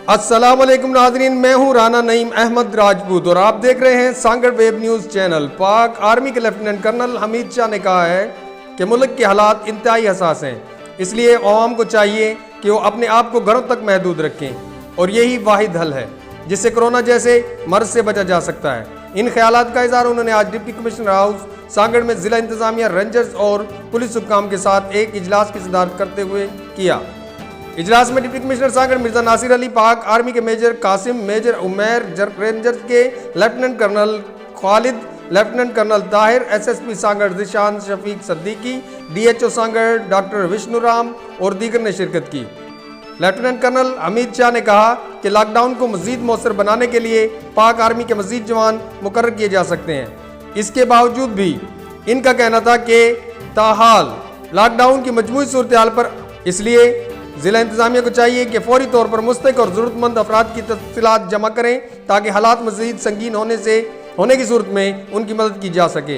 अस्सलाम वालेकुम नाज़रीन, मैं हूं राना नईम अहमद राजपूत और आप देख रहे हैं सांगड़ वेब न्यूज़ चैनल। पाक आर्मी के लेफ्टिनेंट कर्नल हमीद शाह ने कहा है कि मुल्क के हालात इंतहाई हसास हैं, इसलिए अवाम को चाहिए कि वो अपने आप को घरों तक महदूद रखें और यही वाहिद हल है जिससे कोरोना जैसे मर्ज से बचा जा सकता है। इन ख्यालात का इज़हार उन्होंने आज डिप्टी कमिश्नर हाउस सांगड़ में जिला इंतजामिया, रेंजर्स और पुलिस हुक्काम के साथ एक इजलास की सदारत करते हुए किया। इजलास में deputy commissioner Sanghar Mirza Nasir Ali, Pak army के major Qasim, major Umair, rangers के lieutenant colonel Khalid, lieutenant colonel Tahir, SSP Sanghar Zeeshan Shafiq Siddiqui, DHO Sanghar doctor Vishnuram और दीगर ने शिरकत की। लेफ्टिनेंट कर्नल हमीद शाह ने कहा कि लॉकडाउन को मजीद मौसर बनाने के लिए पाक आर्मी के मजीद जवान मुकर्रर किए जा सकते हैं। इसके बावजूद भी इनका कहना था कि ताहाल लॉकडाउन की मजमूई सूरत हाल पर, इसलिए जिला इंतजामिया को चाहिए कि फौरी तौर पर मुस्तक और ज़रूरतमंद अफराद की तफसीलात जमा करें ताकि हालात मजीद संगीन होने की सूरत में उनकी मदद की जा सके।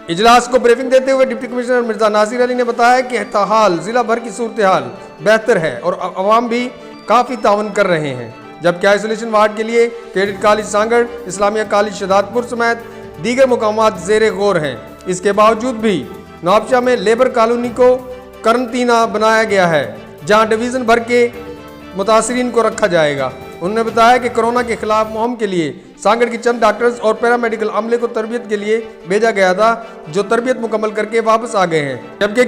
इजलास को ब्रीफिंग देते हुए डिप्टी कमिश्नर मिर्जा नासिर अली ने बताया कि ताहाल जिला भर की सूरत हाल बेहतर है और अवाम भी काफ़ी ताउन कर रहे हैं, जबकि आइसोलेशन वार्ड के लिए cadet college Sanghar, Islamia college Shahdadpur समेत दीगर मुकामात ज़ेरे गौर हैं। इसके बावजूद भी नवाबशाह में लेबर कॉलोनी को करंटीना बनाया गया है जहां डिवीज़न भर के मुतासरीन को रखा जाएगा। उन्होंने बताया कि कोरोना के खिलाफ मुहिम के लिए सांगड़ के चंद डॉक्टर्स और पैरामेडिकल अमले को तरबियत के लिए भेजा गया था, जो तरबियत मुकम्मल करके वापस आ गए हैं, जबकि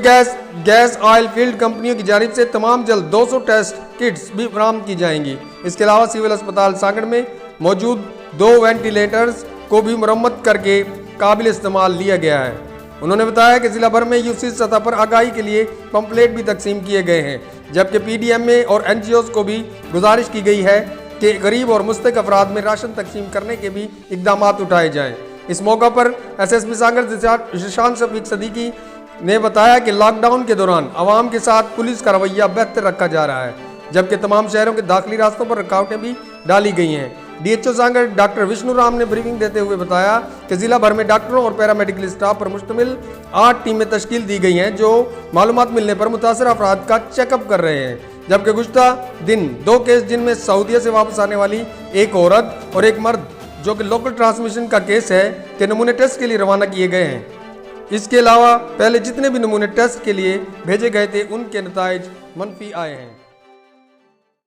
गैस ऑयल फील्ड कंपनियों की जानिब से तमाम जल्द 200 टेस्ट किट्स भी बरामद की जाएंगी। इसके अलावा सिविल अस्पताल सांगड़ में मौजूद 2 वेंटिलेटर्स को भी मरम्मत करके काबिल इस्तेमाल लिया गया है। उन्होंने बताया कि जिला भर में यूसी सतह पर आगाही के लिए पंपलेट भी तकसीम किए गए हैं, जबकि पीडीएमए और एनजीओज को भी गुजारिश की गई है कि गरीब और मुस्तक अफराद में राशन तकसीम करने के भी इकदाम उठाए जाएं। इस मौका पर एसएसपी सांगड़ जिशान शफीक सद्दीकी ने बताया कि लॉकडाउन के दौरान आवाम के साथ पुलिस का रवैया बेहतर रखा जा रहा है, जबकि तमाम शहरों के दाखिली रास्तों पर रुकावटें भी डाली गई हैं। डीएचओ सांगड़ डॉक्टर विष्णुराम ने ब्रीफिंग देते हुए बताया कि जिला भर में डॉक्टरों और पैरामेडिकल स्टाफ पर मुश्तमिल 8 टीमें तश्कील दी गई हैं, जो मालूमात मिलने पर मुतासर अफराद का चेकअप कर रहे हैं, जबकि गुज़श्ता दिन 2 केस, जिनमें सऊदीया से वापस आने वाली एक औरत और एक मर्द जो कि लोकल ट्रांसमिशन का केस है, के नमूने टेस्ट के लिए रवाना किए गए हैं। इसके अलावा पहले जितने भी नमूने टेस्ट के लिए भेजे गए थे उनके नताइज मनफी आए हैं।